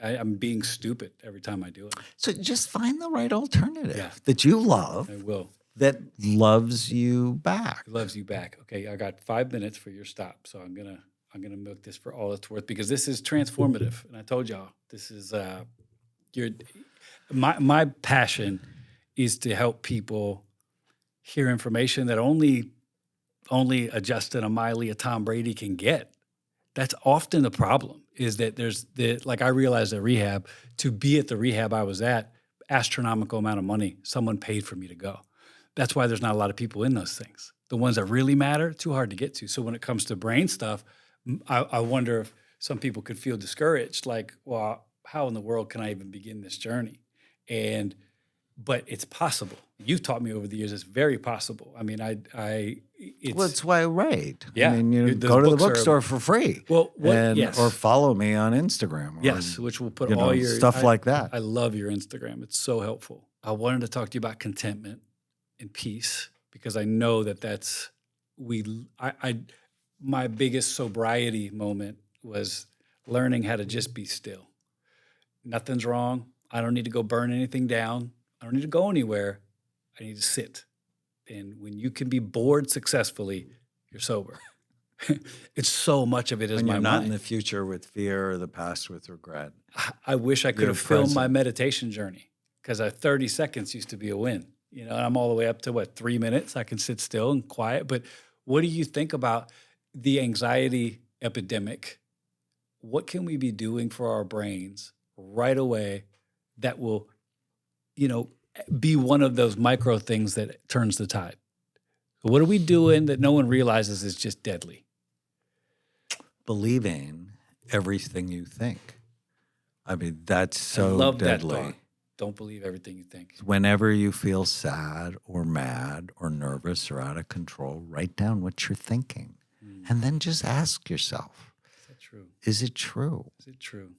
I'm being stupid every time I do it. So just find the right alternative that you love. I will. That loves you back. Loves you back. Okay, I got 5 minutes for your stop, so I'm gonna milk this for all it's worth because this is transformative. And I told y'all this is my passion is to help people hear information that only a Justin, a Miley, a Tom Brady can get. That's often the problem. Is that like I realized at rehab, to be at the rehab I was at, astronomical amount of money, someone paid for me to go. That's why there's not a lot of people in those things. The ones that really matter, too hard to get to. So when it comes to brain stuff, I wonder if some people could feel discouraged, like, well, how in the world can I even begin this journey? But it's possible. You've taught me over the years it's very possible. I mean, it's Well, that's why I write. yeah. I mean, Those go to the books are- bookstore for free. Well, and or follow me on Instagram. Or, yes, which will put all your stuff like that. I love your Instagram. It's so helpful. I wanted to talk to you about contentment and peace because I know that's my biggest sobriety moment was learning how to just be still. Nothing's wrong. I don't need to go burn anything down. I don't need to go anywhere. I need to sit. And when you can be bored successfully, you're sober. It's so much of it is when my you're not mind. in the future with fear or the past with regret. I wish I could You're have filmed my present. meditation journey because 30 seconds used to be a win. And I'm all the way up to 3 minutes. I can sit still and quiet. But what do you think about the anxiety epidemic? What can we be doing for our brains right away that will, be one of those micro things that turns the tide? What are we doing that no one realizes is just deadly? Believing everything you think. I mean, that's I so love deadly. that thought. Don't believe everything you think. Whenever you feel sad or mad or nervous or out of control, write down what you're thinking. And then just ask yourself, Is that true? is it true? Is it true?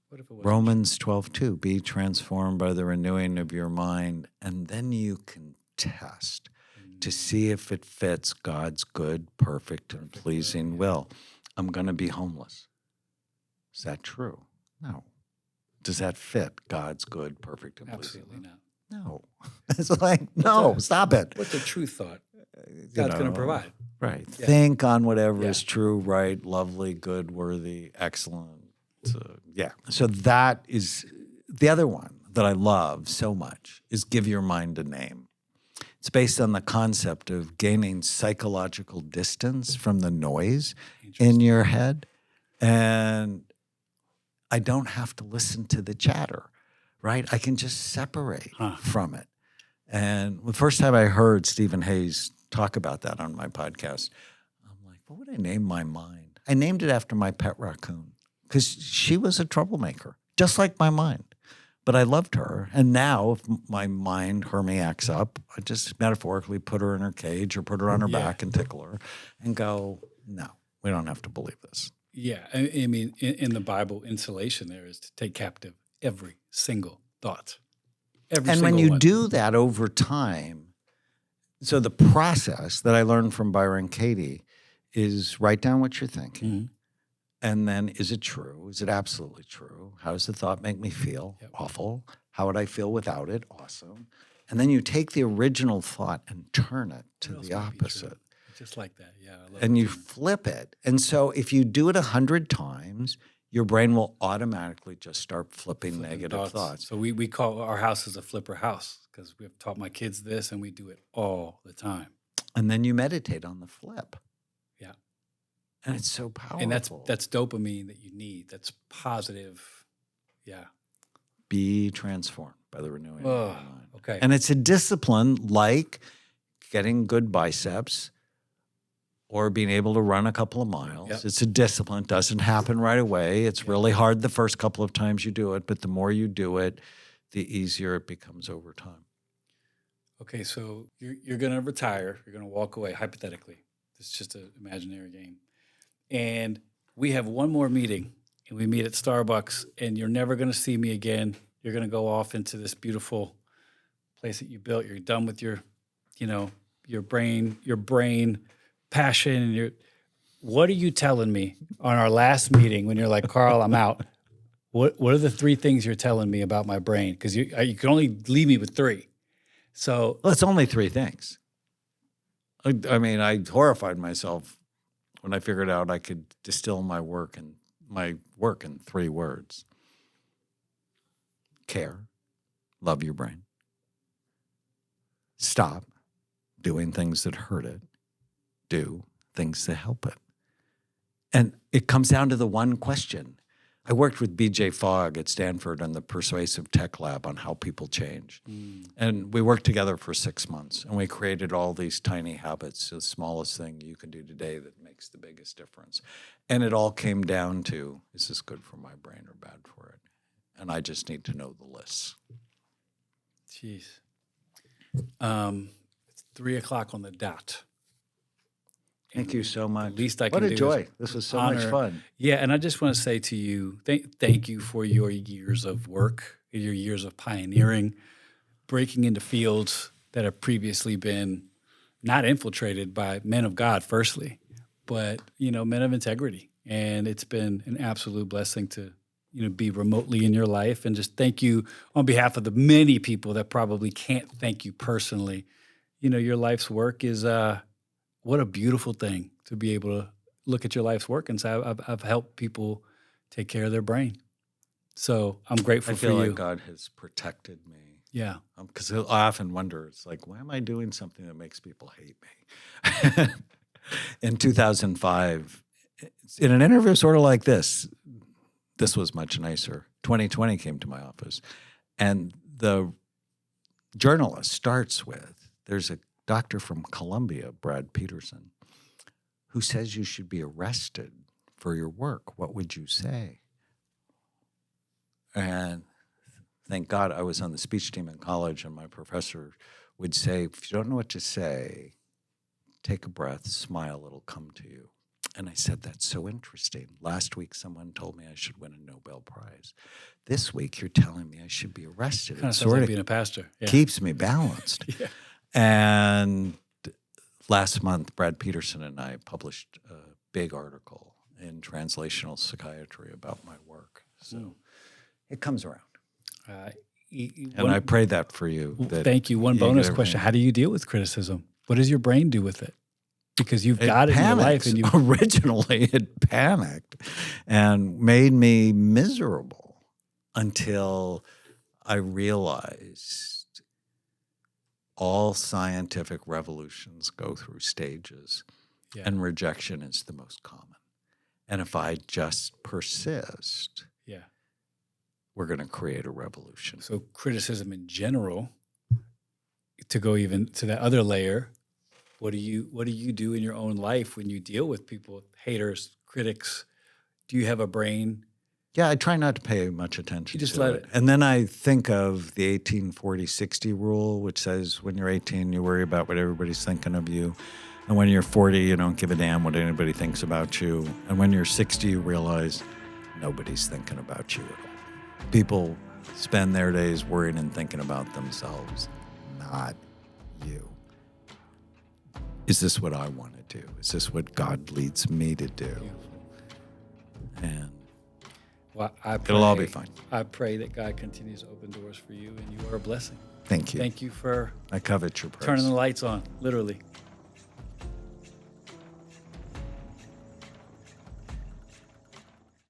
What if it wasn't Romans 12:2, be transformed by the renewing of your mind, and then you can test to see if it fits God's good, perfect, and pleasing will. I'm going to be homeless. Is that true? No. Does that fit God's good, perfect, and pleasing Absolutely will? not. No. It's like, no, stop it. What's a true thought? You God's going know, to provide. Right. Yeah. Think on whatever Yeah. is true, right, lovely, good, worthy, excellent. Yeah. So that is the other one that I love so much is give your mind a name. It's based on the concept of gaining psychological distance from the noise in your head. And I don't have to listen to the chatter, right? I can just separate from it. And the first time I heard Stephen Hayes talk about that on my podcast, I'm like, what would I name my mind? I named it after my pet raccoon because she was a troublemaker, just like my mind. But I loved her. And now if my mind hermiacs up, I just metaphorically put her in her cage or put her on her back and tickle her and go, no, we don't have to believe this. Yeah. I mean, in the Bible, insulation there is to take captive every single thought. Every And single when you one. do that over time, so the process that I learned from Byron Katie is write down what you're thinking. Mhm. And then, is it true? Is it absolutely true? How does the thought make me feel? Yep. Awful. How would I feel without it? Awesome. And then you take the original thought and turn it to What else the might be true? opposite. Just like that. Yeah. I love And it you too. flip it. And so if you do it 100 times, your brain will automatically just start flipping Flipping negative thoughts. So we call our house as a flipper house because we've taught my kids this and we do it all the time. And then you meditate on the flip. Yeah. And it's so powerful. And that's dopamine that you need. That's positive. Yeah. Be transformed by the renewing of your mind. Okay. And it's a discipline like getting good biceps or being able to run a couple of miles. Yep. It's a discipline. It doesn't happen right away. It's really hard the first couple of times you do it, but the more you do it, the easier it becomes over time. Okay, so you're going to retire. You're going to walk away, hypothetically. It's just an imaginary game. And we have one more meeting, and we meet at Starbucks, and you're never going to see me again. You're going to go off into this beautiful place that you built. You're done with your brain passion. And what are you telling me on our last meeting when you're like, Carl, I'm out? What are the 3 things you're telling me about my brain? Because you can only leave me with 3. So Well, it's only 3 things. I mean, I horrified myself when I figured out I could distill my work in 3 words. Care, love your brain. Stop doing things that hurt it. Do things that help it. And it comes down to the one question. I worked with BJ Fogg at Stanford on the Persuasive Tech Lab on how people change. And we worked together for 6 months, and we created all these tiny habits, the smallest thing you can do today that makes the biggest difference. And it all came down to, is this good for my brain or bad for it? and I just need to know the lists. Jeez. It's 3:00 on the dot. Thank you so much. The least I what can a do is joy. This was so much honor- fun. Yeah, and I just want to say to you, thank you for your years of work, your years of pioneering, breaking into fields that have previously been not infiltrated by men of God, firstly, but men of integrity. And it's been an absolute blessing to be remotely in your life. And just thank you on behalf of the many people that probably can't thank you personally. Your life's work is what a beautiful thing to be able to look at your life's work and say, I've helped people take care of their brain. So I'm grateful I for feel you. like God has protected me. Yeah. Because I often wonder, it's like, why am I doing something that makes people hate me? In 2005, in an interview sort of like this was much nicer. 2020 came to my office, and the journalist starts with, there's a doctor from Columbia, Brad Peterson, who says you should be arrested for your work. What would you say? And thank God I was on the speech team in college, and my professor would say, if you don't know what to say, take a breath, smile, it'll come to you. And I said, that's so interesting. Last week, someone told me I should win a Nobel Prize. This week, you're telling me I should be arrested. Kind It of sounds sort like of being a pastor. Yeah. keeps me balanced. Yeah. And last month, Brad Peterson and I published a big article in Translational Psychiatry about my work. So it comes around. And I pray that for you. That thank you. One you bonus get question. everything. How do you deal with criticism? What does your brain do with it? Because you've got it in your life. And Originally, it panicked and made me miserable until I realized all scientific revolutions go through stages, and rejection is the most common. And if I just persist, we're going to create a revolution. So criticism in general, to go even to that other layer, what do you do in your own life when you deal with people, haters, critics? Do you have a brain? Yeah, I try not to pay much attention. You just to let it. it. And then I think of the 18-40-60 rule, which says when you're 18, you worry about what everybody's thinking of you. And when you're 40, you don't give a damn what anybody thinks about you. And when you're 60, you realize nobody's thinking about you at all. People spend their days worrying and thinking about themselves, not you. Is this what I want to do? Is this what God leads me to do? And well, it'll all be fine. I pray that God continues to open doors for you, and you are a blessing. Thank you. Thank you for I covet your praise. turning the lights on, literally.